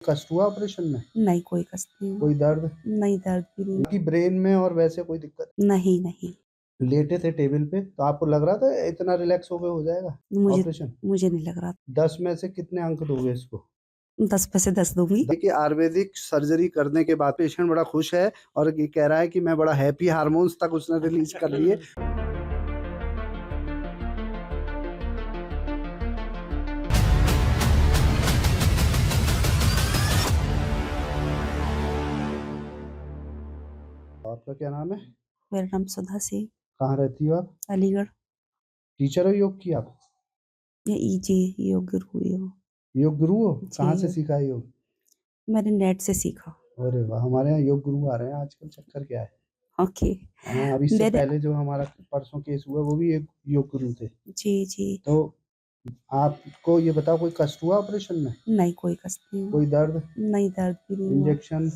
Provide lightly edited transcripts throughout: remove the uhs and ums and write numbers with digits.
कष्ट हुआ ऑपरेशन में? नहीं, कोई कष्ट नहीं हुआ। कोई दर्द? नहीं, दर्द भी नहीं। कि ब्रेन में और वैसे कोई दिक्कत? नहीं, नहीं। लेटे थे टेबल पे तो आपको लग रहा था इतना रिलैक्स हो गए हो जाएगा मुझे ऑपरेशन? मुझे नहीं लग रहा। 10 में से कितने अंक दोगे इसको? 10 में से 10 दूँगी। देखिए, आयुर्वेदिक सर्जरी करने के बाद पेशेंट बड़ा खुश है और ये कह रहा है कि मैं बड़ा हैप्पी, हार्मोन्स तक उसने रिलीज कर लिए। आपका क्या नाम है? मेरा नाम सुधा सिंह, कहाँ रहती हो आप? अलीगढ़। टीचर हो योग की आप? ये जी, योग गुरु हुई हूँ। योग गुरु हो? कहाँ से जी, सीखा है योग? मैंने नेट से सीखा। अरे वाह! हमारे यहाँ योग गुरु आ रहे हैं आजकल, चक्कर क्या है? ओके। हाँ, अब इससे मेरे पहले जो हमारा परसों केस हुआ वो भी एक योग गुरु थे। जी, जी। तो आपको ये बताओ कोई कष्ट हुआ ऑपरेशन में? नहीं, कोई कष्ट नहीं हुआ। कोई दर्द? नहीं, दर्द भी नहीं हुआ। इंजेक्शन?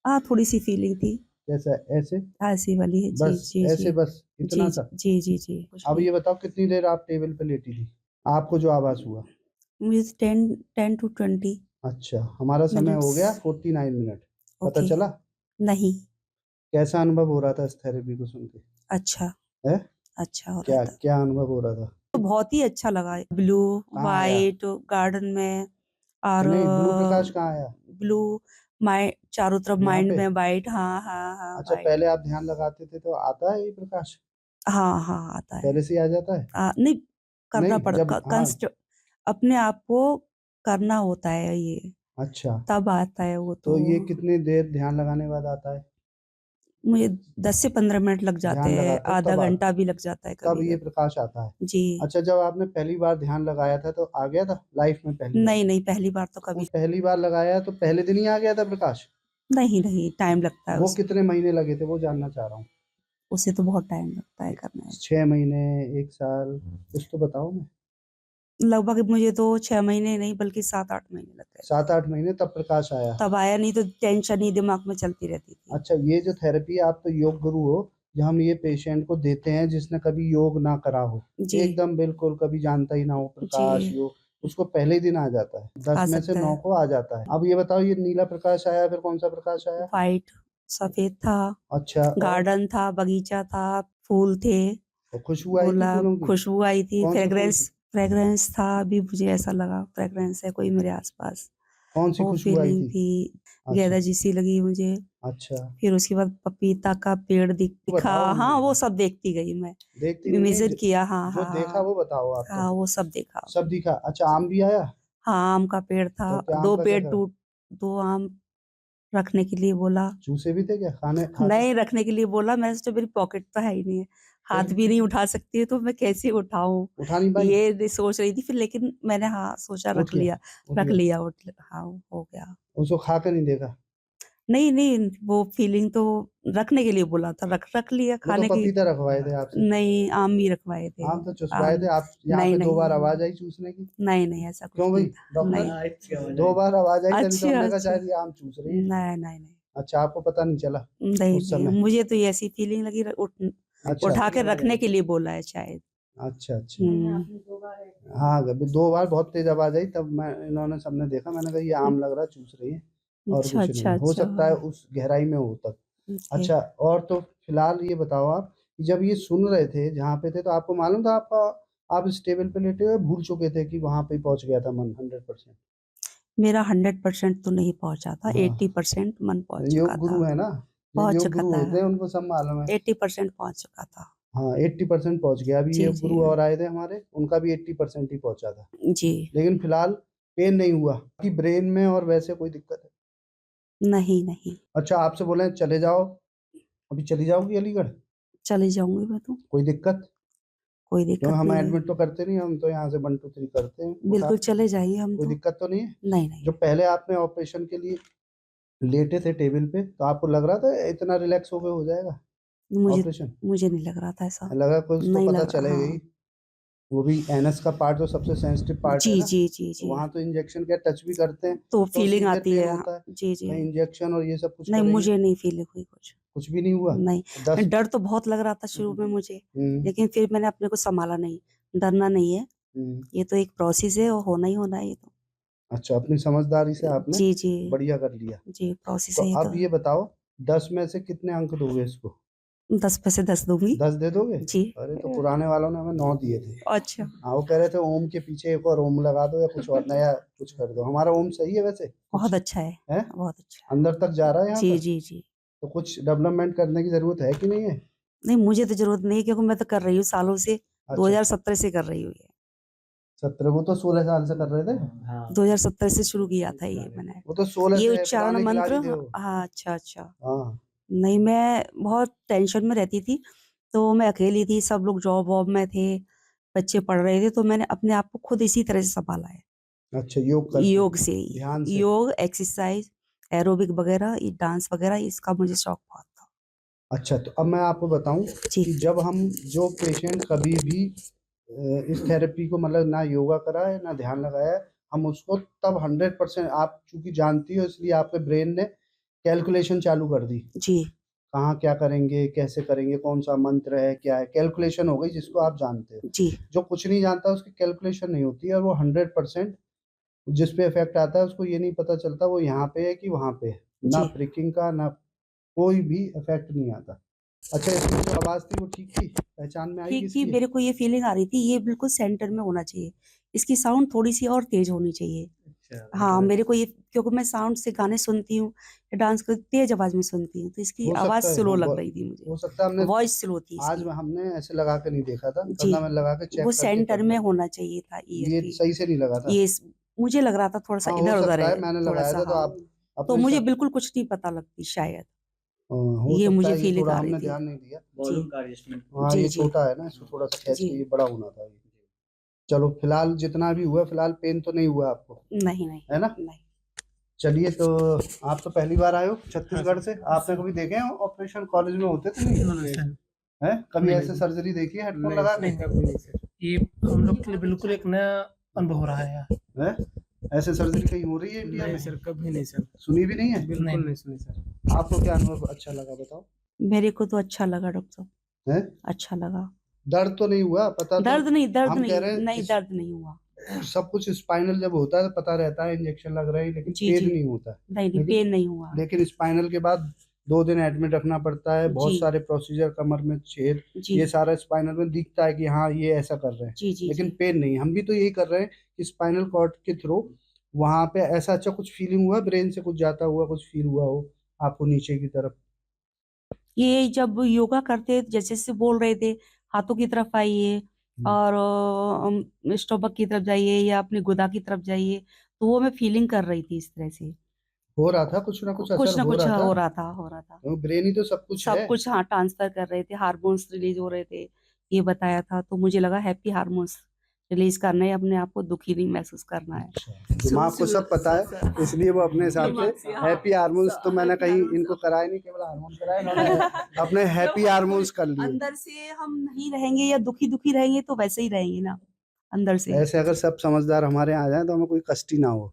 हाँ, थोड़ी-सी फीलिंग थी, कैसा ऐसे? ऐसी वाली है। जी, बस जी, ऐसे जी। बस इतना जी, सा? जी, जी, जी। कुछ अब भी ये बताओ कितनी देर आप टेबल पे लेटी थी? आपको जो आभास हुआ? मुझे 10 टू 20 अच्छा, हमारा समय हो मिनट्स। गया 49 मिनट। पता ओके। चला? नहीं, कैसा अनुभव हो रहा था इस थेरेपी को सुन के? अच्छा, हैं? अच्छा हो रहा क्या था। क्या अनुभव हो रहा था? तो बहुत ही अच्छा लगा। ब्लू, कहाँ आया? व्हाइट गार्डन में और नहीं, ब्लू प्रकाश कहाँ आया? ब्लू माइ चारों तरफ यहाँ माइंड पे? में व्हाइट। हाँ, हाँ, हाँ, अच्छा, व्हाइट। पहले आप ध्यान लगाते थे तो आता है ये प्रकाश? हाँ, हाँ, आता है। पहले से ही आ जाता है? नहीं, करना नहीं, पड़ जब क हाँ, कंस्ट अपने आप को करना होता है ये, अच्छा। तब आता है वो तो तो। ये कितनी देर ध्यान लगाने के बाद आता है? मुझे 10 से 15 मिनट लग जाते ध्यान हैं, लगाते हो आधा तब घंटा भी लग जाता है तब ये कभी-कभी। प्रकाश आता है। जी। अच्छा, जब आपने पहली बार ध्यान लगाया था तो आ गया था लाइफ में पहली बार? नहीं, नहीं, पहली बार तो वो कभी पहली बार लगाया तो पहले दिन ही आ गया था प्रकाश? नहीं, नहीं, टाइम लगता है वो उसमें। कितने महीने लगे थे वो जानना चाह रहा हूँ। उसे तो बहुत टाइम लगता है करने में। 6 महीने, 1 साल, कुछ तो बताओ ना। लगभग मुझे तो 6 महीने नहीं बल्कि 7-8 महीने लग गए थे। 7-8 महीने तब प्रकाश आया। तब आया नहीं तो टेंशन ही दिमाग में चलती रहती थी। अच्छा, ये जो थेरेपी आप तो योग गुरु हो, जो हम ये पेशेंट को देते हैं जिसने कभी योग ना करा हो, जी, एकदम बिल्कुल कभी जानता ही ना हो प्रकाश जी, योग, उसको पहले ही दिन आ जाता है। 10 आ में से सकता 9 है। को आ जाता है। अब ये बताओ ये नीला प्रकाश आया फिर कौन-सा प्रकाश आया? व्हाइट, सफ़ेद था, अच्छा और? गार्डन था, बगीचा था, फूल थे, और खुशबू आई थी गुलाब, फूलों की? खुशबू आई थी, कौन से फूल फ्रेग्रेंस की? फ्रेग्रेंस था। अभी मुझे ऐसा लगा फ्रेग्रेंस है कोई मेरे आस-पास। कौन सी वो खुशबू आई फीलिंग थी? थी, अच्छा, गेंदा जैसी लगी मुझे। अच्छा। फिर उसके बाद पपीता का पेड़ दिखा। बताओ हाँ, वो सब देखती गई मैं। देखती नहीं नहीं इमेजिन किया। हाँ, जो हाँ, देखा हाँ। वो बताओ आप तो। हाँ, वो सब देखा। सब दिखा। अच्छा, आम भी आया? हाँ, आम का पेड़ था। तो क्या आम 2 का क्या पेड़ करा? टूट 2 आम रखने के लिए बोला। चूसे भी थे क्या खाने खाते? नहीं रखने के लिए बोला, मैं सोचा मेरी पॉकेट तो है ही नहीं है। हाथ फिर भी नहीं उठा सकती है तो मैं कैसे उठाऊँ? उठा नहीं पाई? ये सोच रही थी फिर लेकिन मैंने हाँ, सोचा उठ गया? उठ रख गया? लिया हाँ, हो गया। उसको खा के नहीं देखा? नहीं, नहीं, वो फीलिंग तो रखने के लिए बोला था, रख लिया वो तो खाने की। पपीता रखवाए थे आपसे। नहीं, आम ही रखवाए थे। आम तो चुसवाए आम थे आप, यहाँ नहीं, पे 2 बार नहीं, आवाज आई चूसने की। नहीं, नहीं ऐसा कुछ क्यों भाई नहीं था। डॉक्टर? नहीं। 2 बार आवाज आई तभी तो अच्छा, हमने कहा अच्छा। शायद ये आम चूस रही है। नहीं, नहीं, नहीं। अच्छा, आपको पता नहीं चला नहीं, उस नहीं, समय? मुझे तो ये ऐसी फीलिंग लगी अच्छा, उठा के रखने के लिए बोला है शायद। अच्छा, अच्छा। हुँ। हाँ, कभी 2 बार बहुत तेज आवाज आई तब मैं इन्होंने सबने देखा, मैंने कहा ये आम लग रहा है चूस रही है और अच्छा, कुछ नहीं अच्छा, है। हो अच्छा। सकता है उस गहराई में हो तब। ओके। अच्छा, और तो फिलहाल ये बताओ आप कि जब ये सुन रहे थे जहाँ पे थे तो आपको मालूम था आपका आप इस टेबल पे लेटे हुए भूल चुके थे कि वहाँ पे पहुँच गया था मन 100%? मेरा 100% तो नहीं पहुँचा था, हाँ, 80% मन पहुँच चुका योग गुरु था। है ना, जो पहुँच योग चुका गुरु था। होते हैं उनको सब मालूम है। 80% पहुँच चुका था। हाँ, 80% पहुँच गया। अभी जी, योग जी। गुरु और आए थे हमारे, उनका भी 80% ही पहुँचा था। जी। लेकिन फिलहाल पेन नहीं हुआ कि ब्रेन में और वैसे कोई दिक्कत है? नहीं, नहीं। अच्छा, आपसे बोले चले जाओ, अभी चली जाओगी अलीगढ़? चली जाऊँगी मैं तो, कोई दिक्कत? कोई क्यों दिक्कत हम नहीं है। एडमिट तो करते नहीं, हम तो यहाँ से 1 2 3 करते हैं, उठा बिल्कुल चले जाइए हम कोई तो। दिक्कत तो नहीं है? नहीं, नहीं। जो पहले आपने ऑपरेशन के लिए लेटे थे टेबल पे, तो आपको लग रहा था इतना रिलैक्स हो गए हो जाएगा मुझे ऑपरेशन? मुझे नहीं लग रहा था ऐसा। लगा कुछ तो नहीं पता लग रहा चलेगा ही। हाँ। वो भी एनस का पार्ट जो सबसे सेंसिटिव पार्ट जी, है ना, जी, जी, तो जी। वहाँ तो इंजेक्शन क्या टच भी करते हैं, तो तो फीलिंग सीवियर आती पेन है। हाँ। होता है। जी, जी। कहीं इंजेक्शन और ये सब कुछ नहीं, करेंगे? मुझे नहीं फील हुई कुछ। कुछ भी नहीं हुआ? नहीं, 10 डर तो बहुत लग रहा था शुरू में मुझे, हुँ, लेकिन फिर मैंने अपने को सँभाला नहीं, डरना नहीं है, हुँ। ये तो एक प्रोसेस है और होना ही होना है ये तो। अच्छा, अपनी समझदारी से आपने जी, जी। बढ़िया कर लिया। जी, प्रोसेस तो है ये अब तो। ये बताओ 10 में से कितने अंक दोगे इसको? 10 में से 10 दूँगी। 10 दे दोगे? जी। अरे तो पुराने वालों ने हमें 9 दिए थे। अच्छा। हाँ, वो कह रहे थे ओम के पीछे एक और ओम लगा दो या कुछ और नया कुछ कर दो। हमारा ओम सही है वैसे? बहुत कुछ अच्छा है, है? बहुत अच्छा है। अंदर तक जा रहा है यहाँ जी, तक? जी, जी। तो कुछ डेवलपमेंट करने की ज़रूरत है कि नहीं है? नहीं, मुझे तो ज़रूरत नहीं है क्योंकि मैं तो कर रही हूँ सालों से, अच्छा, 2017 से कर रही हूँ ये। 17 वो तो 16 साल से कर रहे थे। 2017 से शुरू किया था ये मैंने। वो तो 16 ये से है, उच्चारण पुराने खिलाड़ी मंत्र थे वो। हाँ, अच्छा, अच्छा। हाँ, नहीं, मैं बहुत टेंशन में रहती थी, तो मैं अकेली थी, सब लोग जॉब-वॉब में थे, बच्चे पढ़ रहे थे, तो मैंने अपने आप को खुद इसी तरह से सँभाला है। अच्छा योग करके, योग से ही, ध्यान से। योग, एक्सरसाइज़, एरोबिक वगैरह, ये डांस वगैरह इसका मुझे शौक बहुत था। अच्छा, तो अब मैं आपको बताऊँ जी, कि जब हम जो पेशेंट कभी भी इस थेरेपी को मतलब ना योगा करा है, ना ध्यान लगाया है, हम उसको तब 100% आप चूँकि जानती हो इसलिए आपके ब्रेन ने कैलकुलेशन चालू कर दी। जी, कहाँ क्या करेंगे, कैसे करेंगे, कौन-सा मंत्र है, क्या है, कैलकुलेशन हो गई जिसको आप जानते हो। जी, जो कुछ नहीं जानता उसकी कैलकुलेशन नहीं होती है और वो 100% जिस पे इफ़ेक्ट आता है उसको ये नहीं पता चलता वो यहाँ पे है कि वहाँ पे है। ना जी। प्रिकिंग का ना कोई भी इफ़ेक्ट नहीं आता। अच्छा इसकी जो आवाज़ थी वो ठीक थी? पहचान में आई ठीक थी, किसकी है? मेरे को ये फ़ीलिंग आ रही थी, ये बिल्कुल सेंटर में होना चाहिए। इसकी साउंड थोड़ी-सी और तेज़ होनी चाहिए। अच्छा, हाँ, मतलब मेरे को ये क्योंकि मैं साउंड से गाने सुनती हूँ, या डांस को तेज़ आवाज़ में सुनती हूँ, तो इसकी हो आवाज़ सकता है स्लो हाँ, लग रही थी मुझे। हो सकता है हमने वॉइस स्लो थी आज इसकी। हमने ऐसे लगा के नहीं देखा था, जी, वरना मैं लगा के वो चेक करके सेंटर में करता। होना चाहिए था ईयर ये के। सही से नहीं लगा था। ये स मुझे लग रहा था थोड़ा-सा हाँ, हो इधर-उधर सकता है है, मैंने लगाया थोड़ा-सा था तो हाँ। आप तो अपने मुझे स बिल्कुल कुछ नहीं पता लगती शायद, हो ये सकता मुझे है ये फ़ीलिंग थोड़ा आ रही हमने थी। ध्यान नहीं दिया। जी, वॉल्यूम का एडजस्टमेंट। हाँ, जी, ये जी, छोटा है ना इसको थोड़ा-सा खींच जी। के ये बड़ा होना था ये। चलो फिलहाल जितना भी हुआ फिलहाल पेन तो नहीं हुआ आपको, नहीं, नहीं, है ना? नहीं। चलिए तो आप तो पहली बार आए हो हाँ छत्तीसगढ़ सर। से, आपने कभी देखे हैं ऑपरेशन कॉलेज में होते तो नहीं? नहीं सर। हैं? कभी नहीं, ऐसे नहीं। सर्जरी देखी है हेडफोन नहीं लगा सर, के? कभी नहीं सर। ये हम लोग के लिए बिल्कुल एक नया अनुभव हो रहा है यार। हैं? ऐसे सर्जरी कहीं हो रही है इंडिया नहीं में? सर, कभी नहीं सर। सुनी भी नहीं है? बिल्कुल नहीं सुनी सर। आपको क्या अनुभव अच्छा लगा बताओ? मेरे को तो अच्छा लगा डॉक्टर साहब, हैं? अच्छा लगा। दर्द तो नहीं हुआ पता तो दर्द हम कह नहीं, रहे हैं नहीं दर्द नहीं हुआ। सब कुछ स्पाइनल जब होता है तो पता रहता है इंजेक्शन लग रहा है लेकिन जी, पेन जी। नहीं होता। नहीं, नहीं, लेकिन पेन नहीं हुआ। लेकिन स्पाइनल के बाद 2 दिन एडमिट रखना पड़ता है, बहुत जी, सारे प्रोसीजर कमर में छेद, जी, ये सारा स्पाइनल में दिखता है कि हाँ, ये ऐसा कर रहे हैं, जी, जी, लेकिन जी। पेन नहीं। हम भी तो यही कर रहे हैं कि स्पाइनल कॉर्ड के थ्रू वहाँ पे ऐसा अच्छा कुछ फीलिंग हुआ ब्रेन से कुछ जाता हुआ कुछ फील हुआ हो आपको नीचे की तरफ? ये जब योगा करते जैसे बोल रहे थे, हाथों की तरफ आइए हुँ। और स्टोमक की तरफ जाइए या अपनी गुदा की तरफ जाइए, तो वो मैं फीलिंग कर रही थी इस तरह से। हो रहा था कुछ ना कुछ असर कुछ ना हो कुछ रहा था, हो रहा था, हो रहा था। ब्रेन ही तो सब कुछ सब है। कुछ हाँ, ट्रांसफ़र कर रहे थे, हार्मोन्स रिलीज़ हो रहे थे, ये बताया था, तो मुझे लगा हैप्पी हार्मोन्स रिलीज़ करना है, अपने आप को दुखी नहीं महसूस करना है। अच्छा, दिमाग को सब पता है इसलिए वो अपने हिसाब से हैप्पी हार्मोन्स तो मैंने कहीं इनको कराए नहीं, केवल हार्मोन कराए इन्होंने अपने हैप्पी हार्मोन्स कर लिए। अंदर से हम नहीं रहेंगे या दुखी-दुखी रहेंगे तो वैसे ही रहेंगे ना, अंदर से। ऐसे अगर सब समझदार हमारे यहाँ आ जाएँ तो हमें कोई कष्ट ही ना हो।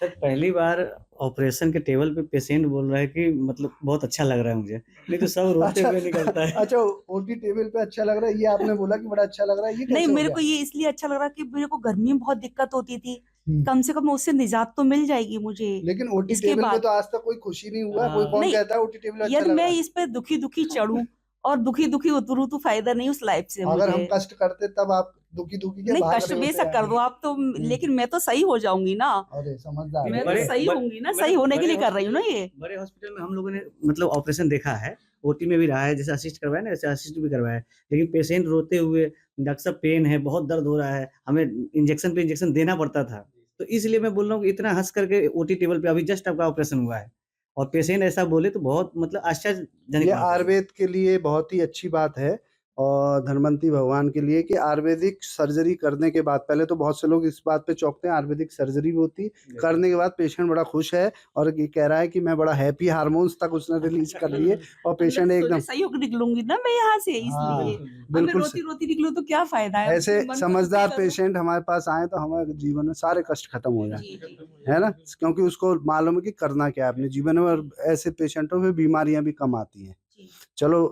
सर पहली बार ऑपरेशन के टेबल पे पेशेंट बोल रहा है कि मतलब बहुत अच्छा लग रहा है मुझे। नहीं तो सब रोते अच्छा हुए निकलता है। अच्छा ओटी टेबल पे अच्छा लग रहा है ये आपने बोला कि बड़ा अच्छा लग रहा है, ये नहीं, कैसे हो मेरे गया? को ये इसलिए अच्छा लग रहा कि मेरे को गर्मी में बहुत दिक्कत होती थी, हुँ, कम से कम उससे निजात तो मिल जाएगी मुझे। लेकिन ओटी इसके टेबल पे बाद तो आज तक कोई खुशी नहीं हुआ, कोई हाँ। कौन नहीं, कहता है ओटी टेबल अच्छा यदि लग मैं रहा है? इस पे दुखी-दुखी चढ़ूँ और दुखी-दुखी उतरूँ तो फ़ायदा नहीं उस लाइफ़ से अगर मुझे। हम कष्ट करते तब आप दुखी-दुखी के नहीं, भाग कष्ट रहे होते बेशक यहाँ कर से। दो आप तो लेकिन मैं तो सही हो जाऊँगी ना। अरे समझदार मैं है तो ये। सही होंगी ना, सही मैडम होने के लिए कर रही हूँ ना ये। बड़े हॉस्पिटल में हम लोगों ने मतलब ऑपरेशन देखा है, ओटी में भी रहा है, जैसे असिस्ट करवाया ना वैसे असिस्ट भी करवाया है। लेकिन पेशेंट रोते हुए, डॉक्टर साहब पेन है, बहुत दर्द हो रहा है, हमें इंजेक्शन पे इंजेक्शन देना पड़ता था। तो इसलिए मैं बोल रहा हूँ कि इतना हँस करके ओटी टेबल पे अभी जस्ट आपका ऑपरेशन हुआ है और पेशेंट ऐसा बोले तो बहुत मतलब आश्चर्यजनक ये बात है। आयुर्वेद के लिए बहुत ही अच्छी बात है और धन्वंतरी भगवान के लिए कि आयुर्वेदिक सर्जरी करने के बाद पहले तो बहुत से लोग इस बात पे चौंकते हैं आयुर्वेदिक सर्जरी भी होती करने के बाद पेशेंट बड़ा खुश है और ये कह रहा है कि मैं बड़ा हैप्पी हार्मोन्स तक उसने रिलीज कर लिए और पेशेंट एकदम सही होकर निकलूँगी ना मैं यहाँ से हाँ इसलिए। अब मैं बिल्कुल रोती-रोती निकलूँ तो क्या फ़ायदा है? ऐसे अपने मन को समझदार दुखी करूँ। पेशेंट हमारे पास आए तो हमारे जीवन में सारे कष्ट खत्म हो जाए, जी, जी। है ना? क्योंकि उसको मालूम है कि करना क्या है अपने जीवन में और ऐसे पेशेंटों में बीमारियां भी कम आती हैं। जी। चलो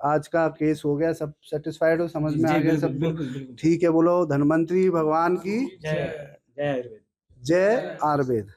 आज का केस हो गया, सब सेटिस्फाइड हो, समझ में आ जी, गया बिल्कुल, सबको? बिल्कुल, बिल्कुल। ठीक है, बोलो धन्वंतरी भगवान की जय जय आयुर्वेद। जय आयुर्वेद।